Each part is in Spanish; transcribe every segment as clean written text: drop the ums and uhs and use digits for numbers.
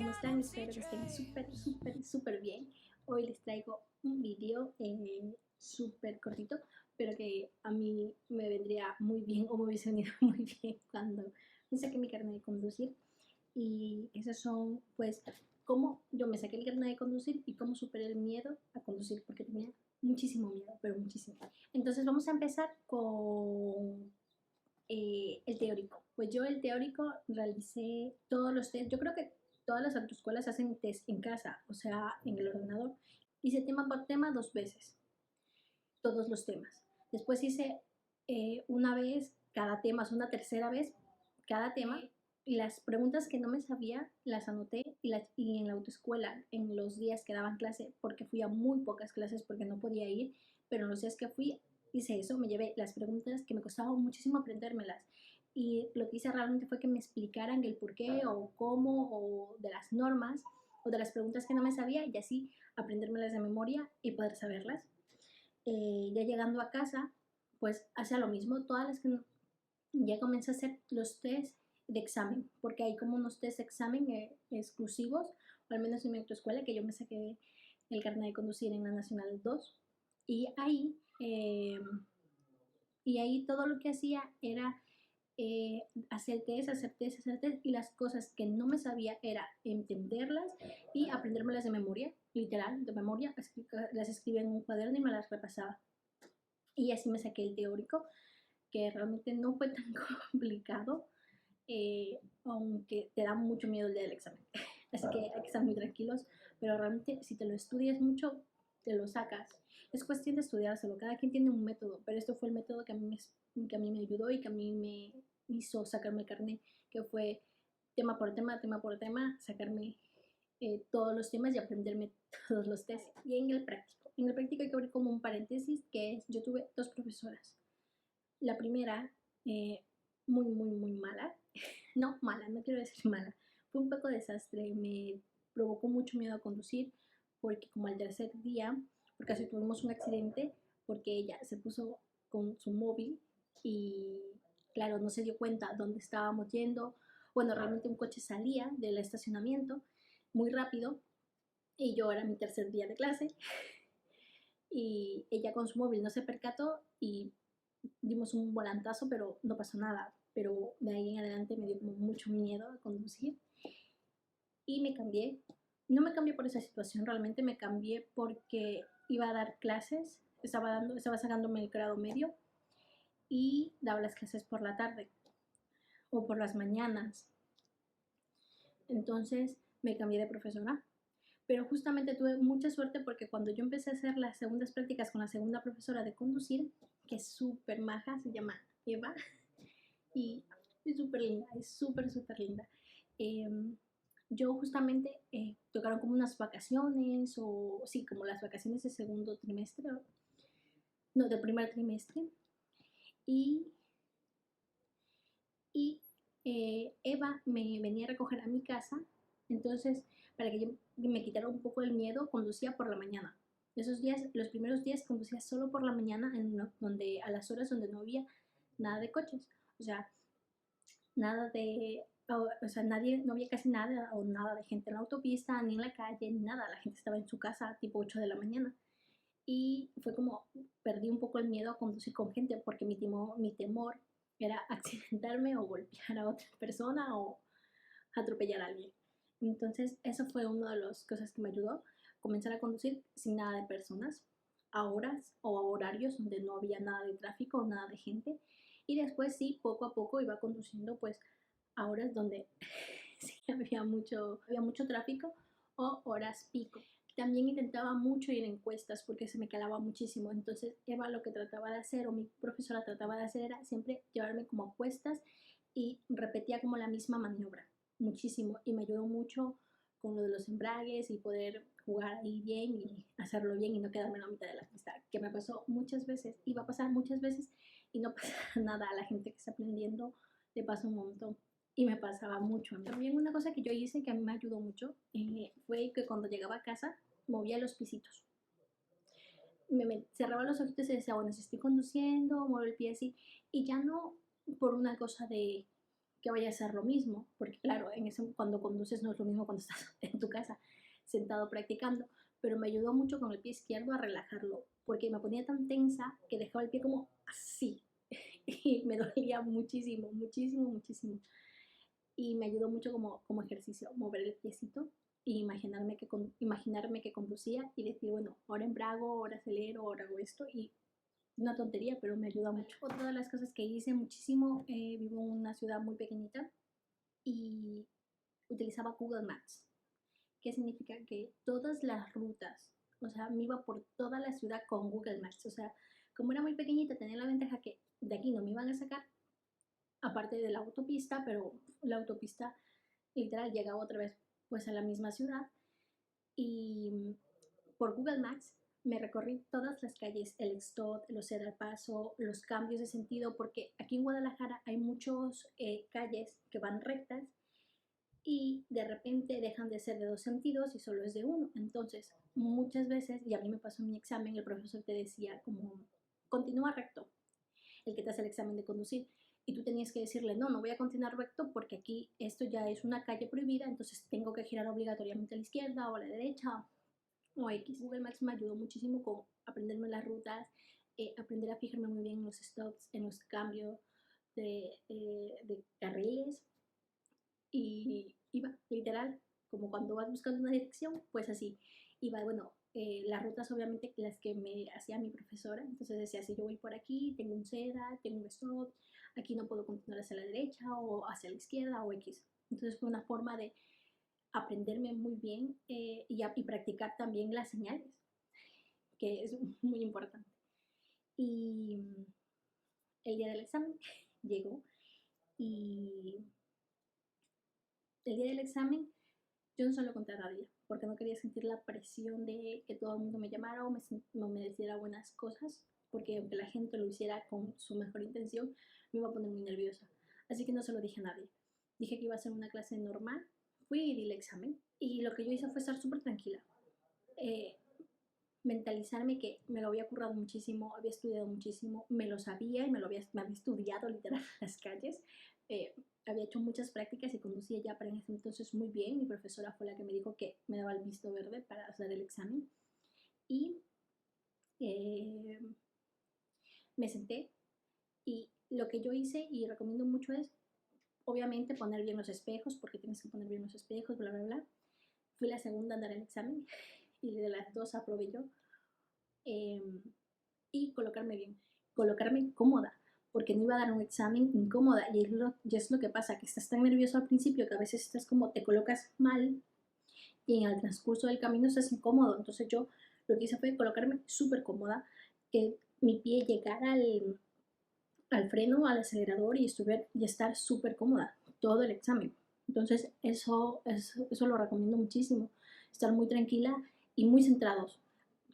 ¿Cómo están? Espero que estén súper bien. Hoy les traigo un video súper cortito, pero que a mí me vendría muy bien o me hubiese venido muy bien cuando me saqué mi carnet de conducir. Y esos son, pues, cómo yo me saqué el carnet de conducir y cómo superé el miedo a conducir, porque tenía muchísimo miedo, pero muchísimo. Entonces vamos a empezar con el teórico. Pues yo el teórico realicé todos los test. Yo creo que todas las autoescuelas hacen test en casa, o sea, en el ordenador. Hice tema por tema 2 veces, todos los temas. Después hice una vez cada tema, es una tercera vez cada tema. Y las preguntas que no me sabía las anoté y en la autoescuela, en los días que daban clase, porque fui a muy pocas clases porque no podía ir, pero en los días que fui hice eso, me llevé las preguntas que me costaba muchísimo aprendérmelas. Y lo que hice realmente fue que me explicaran el por qué o cómo o de las normas o de las preguntas que no me sabía y así aprendérmelas de memoria y poder saberlas. Ya llegando a casa, pues hacía lo mismo, todas las que ya comencé a hacer los test de examen, porque hay como unos test de examen exclusivos, o al menos en mi autoescuela, que yo me saqué el carnet de conducir en la Nacional 2, y ahí todo lo que hacía era hacer test, hacer test, hacer test, y las cosas que no me sabía era entenderlas y aprendérmelas de memoria, literal, de memoria, las escribía en un cuaderno y me las repasaba. Y así me saqué el teórico, que realmente no fue tan complicado, aunque te da mucho miedo el día del examen. Así que hay que estar muy tranquilos, pero realmente si te lo estudias mucho, te lo sacas. Es cuestión de estudiárselo, cada quien tiene un método, pero esto fue el método que a mí me ayudó y que a mí me hizo sacarme el carnet, que fue tema por tema, sacarme todos los temas y aprenderme todos los tests. Y en el práctico hay que abrir como un paréntesis, que es, yo tuve dos profesoras. La primera, muy mala. No, mala, no quiero decir mala. Fue un poco desastre, me provocó mucho miedo a conducir, porque como al tercer día, porque casi tuvimos un accidente, porque ella se puso con su móvil y claro, no se dio cuenta dónde estábamos yendo. Bueno, realmente un coche salía del estacionamiento muy rápido y yo era mi tercer día de clase y ella con su móvil no se percató y dimos un volantazo, pero no pasó nada. Pero de ahí en adelante me dio como mucho miedo a conducir y me cambié. No me cambié por esa situación, realmente me cambié porque iba a dar clases, estaba sacándome el grado medio y daba las clases por la tarde o por las mañanas. Entonces me cambié de profesora. Pero justamente tuve mucha suerte porque cuando yo empecé a hacer las segundas prácticas con la segunda profesora de conducir, que es súper maja, se llama Eva, y es súper linda, es súper linda. Eh, yo justamente tocaron como unas vacaciones, o sí, como las vacaciones de segundo trimestre, no, del primer trimestre, y, y Eva me venía a recoger a mi casa, entonces para que yo me quitara un poco el miedo, conducía por la mañana. Esos días, los primeros días conducía solo por la mañana, donde, a las horas donde no había nada de coches, o sea, nada de, o sea, nadie, no había casi nada o nada de gente en la autopista, ni en la calle, ni nada. La gente estaba en su casa tipo 8 de la mañana. Y fue como, perdí un poco el miedo a conducir con gente porque mi temor era accidentarme o golpear a otra persona o atropellar a alguien. Entonces, eso fue una de las cosas que me ayudó, comenzar a conducir sin nada de personas, a horas o a horarios donde no había nada de tráfico o nada de gente. Y después sí, poco a poco iba conduciendo pues a horas donde sí había mucho tráfico o horas pico. También intentaba mucho ir en encuestas porque se me calaba muchísimo. Entonces Eva lo que trataba de hacer, o mi profesora trataba de hacer, era siempre llevarme como a cuestas y repetía como la misma maniobra muchísimo y me ayudó mucho con lo de los embragues y poder jugar ahí bien y hacerlo bien y no quedarme en la mitad de la pista, que me pasó muchas veces, iba a pasar muchas veces y no pasa nada. A la gente que está aprendiendo le pasa un montón y me pasaba mucho a mí. También una cosa que yo hice que a mí me ayudó mucho fue que cuando llegaba a casa movía los pisitos. Cerraba los ojitos y decía, bueno, si estoy conduciendo, muevo el pie así, y ya no por una cosa de que vaya a ser lo mismo, porque claro, cuando conduces no es lo mismo cuando estás en tu casa sentado practicando, pero me ayudó mucho con el pie izquierdo a relajarlo, porque me ponía tan tensa que dejaba el pie como así y me dolía muchísimo, muchísimo, muchísimo. Y me ayudó mucho como ejercicio, mover el piecito e imaginarme que conducía y decir, bueno, ahora embrago, ahora acelero, ahora hago esto, y una tontería, pero me ayuda mucho. Otra de las cosas que hice muchísimo, vivo en una ciudad muy pequeñita y utilizaba Google Maps. ¿Qué significa? Que todas las rutas, o sea, me iba por toda la ciudad con Google Maps. O sea, como era muy pequeñita, tenía la ventaja que de aquí no me iban a sacar, aparte de la autopista, pero la autopista literal llegaba otra vez pues a la misma ciudad. Y por Google Maps me recorrí todas las calles, el Extod, los Cedar Paso, los cambios de sentido, porque aquí en Guadalajara hay muchas calles que van rectas y de repente dejan de ser de dos sentidos y solo es de uno. Entonces, muchas veces, y a mí me pasó en mi examen, el profesor te decía como, continúa recto, el que te hace el examen de conducir. Y tú tenías que decirle, no, no voy a continuar recto porque aquí esto ya es una calle prohibida, entonces tengo que girar obligatoriamente a la izquierda o a la derecha o X. Google Maps me ayudó muchísimo con aprenderme las rutas, aprender a fijarme muy bien en los stops, en los cambios de carriles, y iba literal, como cuando vas buscando una dirección, pues así. Iba, bueno, las rutas obviamente las que me hacía mi profesora, entonces decía, si yo voy por aquí, tengo un seda, tengo un stop, aquí no puedo continuar hacia la derecha o hacia la izquierda o X. Entonces fue una forma de aprenderme muy bien y practicar también las señales, que es muy importante. Y el día del examen llegó y el día del examen yo no solo conté a nadie, porque no quería sentir la presión de que todo el mundo me llamara o me deciera buenas cosas, porque aunque la gente lo hiciera con su mejor intención, me iba a poner muy nerviosa. Así que no se lo dije a nadie. Dije que iba a ser una clase normal, fui y di el examen. Y lo que yo hice fue estar súper tranquila. Eh, Mentalizarme que me lo había currado muchísimo, había estudiado muchísimo, me lo sabía y me había estudiado literal las calles. Había hecho muchas prácticas y conducía ya para ese entonces muy bien. Mi profesora fue la que me dijo que me daba el visto verde para hacer el examen. Y eh, me senté y lo que yo hice y recomiendo mucho es, obviamente, poner bien los espejos, porque tienes que poner bien los espejos, bla, bla, bla. Fui la segunda a dar el examen y de las dos aprobé yo. Y colocarme bien, colocarme cómoda, porque no iba a dar un examen incómoda. Y es lo que pasa, que estás tan nervioso al principio que a veces estás como, te colocas mal y en el transcurso del camino estás incómodo. Entonces yo lo que hice fue colocarme súper cómoda, que mi pie llegara al freno, al acelerador y estar súper cómoda todo el examen. Entonces eso lo recomiendo muchísimo, estar muy tranquila y muy centrados,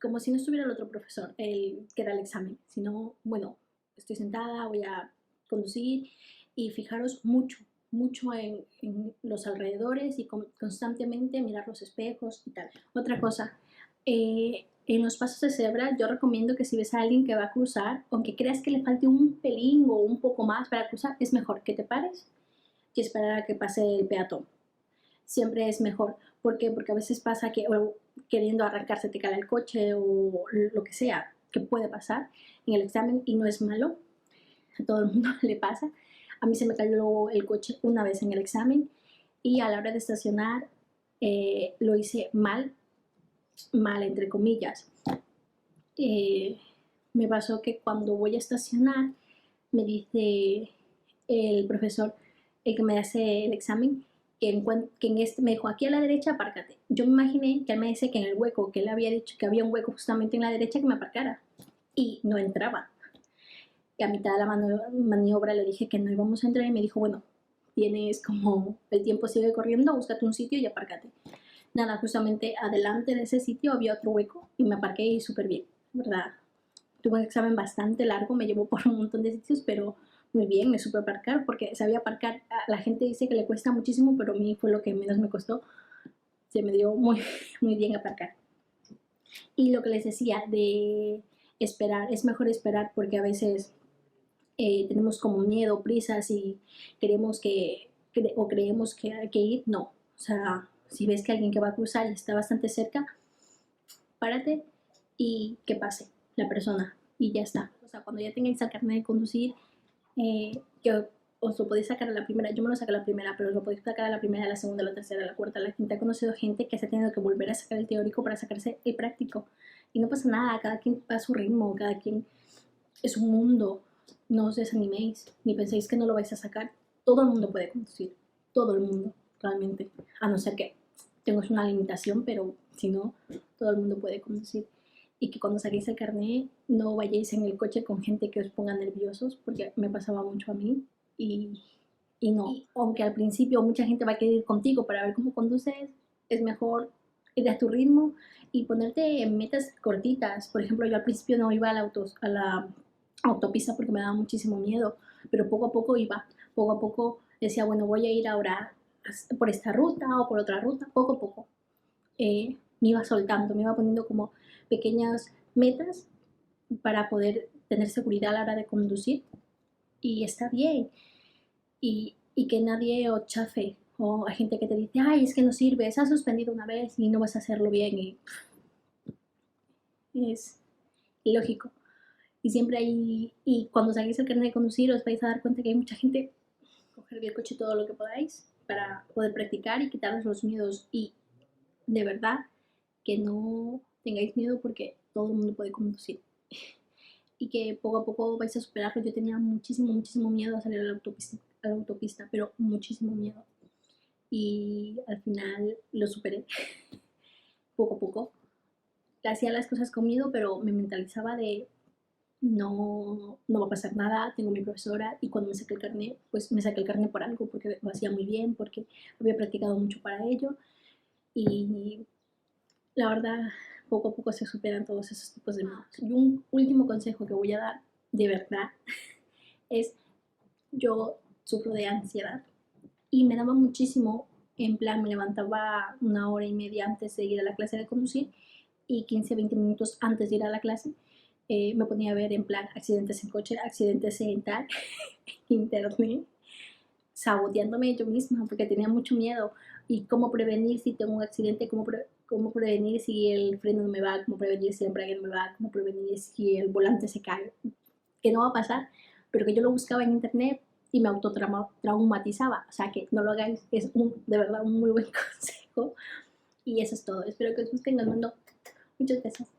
como si no estuviera el otro profesor, el que da el examen, sino, bueno, estoy sentada, voy a conducir, y fijaros mucho, mucho en los alrededores y constantemente mirar los espejos y tal. Otra cosa, en los pasos de cebra yo recomiendo que si ves a alguien que va a cruzar, aunque creas que le falte un pelín o un poco más para cruzar, es mejor que te pares y esperar a que pase el peatón. Siempre es mejor. ¿Por qué? Porque a veces pasa que queriendo arrancarse te cae el coche o lo que sea que puede pasar en el examen, y no es malo, a todo el mundo le pasa. A mí se me cayó el coche una vez en el examen y a la hora de estacionar lo hice mal, mal entre comillas. Me pasó que cuando voy a estacionar me dice el profesor, el que me hace el examen, me dijo, aquí a la derecha apárcate. Yo me imaginé que él me dice que en el hueco, que él había dicho que había un hueco justamente en la derecha, que me aparcara, y no entraba. Y a mitad de la maniobra le dije que no íbamos a entrar y me dijo, bueno, tienes como, el tiempo sigue corriendo, búscate un sitio y apárcate. Nada, justamente adelante de ese sitio había otro hueco y me aparqué y súper bien, ¿verdad? Tuve un examen bastante largo, me llevó por un montón de sitios, pero muy bien, me supe aparcar porque sabía aparcar. La gente dice que le cuesta muchísimo, pero a mí fue lo que menos me costó. Se me dio muy, muy bien aparcar. Y lo que les decía de esperar, es mejor esperar porque a veces tenemos como miedo, prisas y queremos o creemos que hay que ir, no. O sea, si ves que alguien que va a cruzar y está bastante cerca, párate y que pase la persona y ya está. O sea, cuando ya tengáis el carnet de conducir, que os lo podéis sacar a la primera, yo me lo saqué a la primera, pero os lo podéis sacar a la primera, a la segunda, a la tercera, a la cuarta, a la quinta. He conocido gente que se ha tenido que volver a sacar el teórico para sacarse el práctico. Y no pasa nada, cada quien va a su ritmo, cada quien es un mundo. No os desaniméis, ni penséis que no lo vais a sacar. Todo el mundo puede conducir, todo el mundo, realmente. A no ser que tengas una limitación, pero si no, todo el mundo puede conducir. Y que cuando saquéis el carnet no vayáis en el coche con gente que os ponga nerviosos, porque me pasaba mucho a mí y no. Y aunque al principio mucha gente va a querer ir contigo para ver cómo conduces, es mejor ir a tu ritmo y ponerte metas cortitas. Por ejemplo, yo al principio no iba a la autopista porque me daba muchísimo miedo, pero poco a poco iba, poco a poco decía, bueno, voy a ir ahora por esta ruta o por otra ruta, poco a poco. Me iba soltando, me iba poniendo como pequeñas metas para poder tener seguridad a la hora de conducir y está bien. Y que nadie os chafe. O hay gente que te dice, ay, es que no sirves, has suspendido una vez y no vas a hacerlo bien. Y es ilógico. Y siempre hay, y cuando saquéis el carnet de conducir os vais a dar cuenta que hay mucha gente, coger el coche todo lo que podáis para poder practicar y quitaros los miedos. Y de verdad que no tengáis miedo porque todo el mundo puede conducir. Y que poco a poco vais a superarlo. Yo tenía muchísimo, muchísimo miedo a salir a la autopista, pero muchísimo miedo. Y al final lo superé poco a poco. Hacía las cosas con miedo, pero me mentalizaba de no va a pasar nada, tengo mi profesora y cuando me saqué el carnet, pues me saqué el carnet por algo, porque lo hacía muy bien, porque había practicado mucho para ello y la verdad poco a poco se superan todos esos tipos de miedos. Y un último consejo que voy a dar, de verdad, es yo sufro de ansiedad y me daba muchísimo, en plan me levantaba 1 hora y media antes de ir a la clase de conducir y 15-20 minutos antes de ir a la clase me ponía a ver en plan accidentes en coche, accidentes en tal, internet, saboteándome yo misma porque tenía mucho miedo y cómo prevenir si tengo un accidente, cómo prevenir si el freno no me va, cómo prevenir si el embrague no me va, cómo prevenir si el volante se cae, que no va a pasar, pero que yo lo buscaba en internet y me autotraumatizaba, o sea que no lo hagáis, es de verdad un muy buen consejo y eso es todo, espero que os guste el mundo, muchas gracias.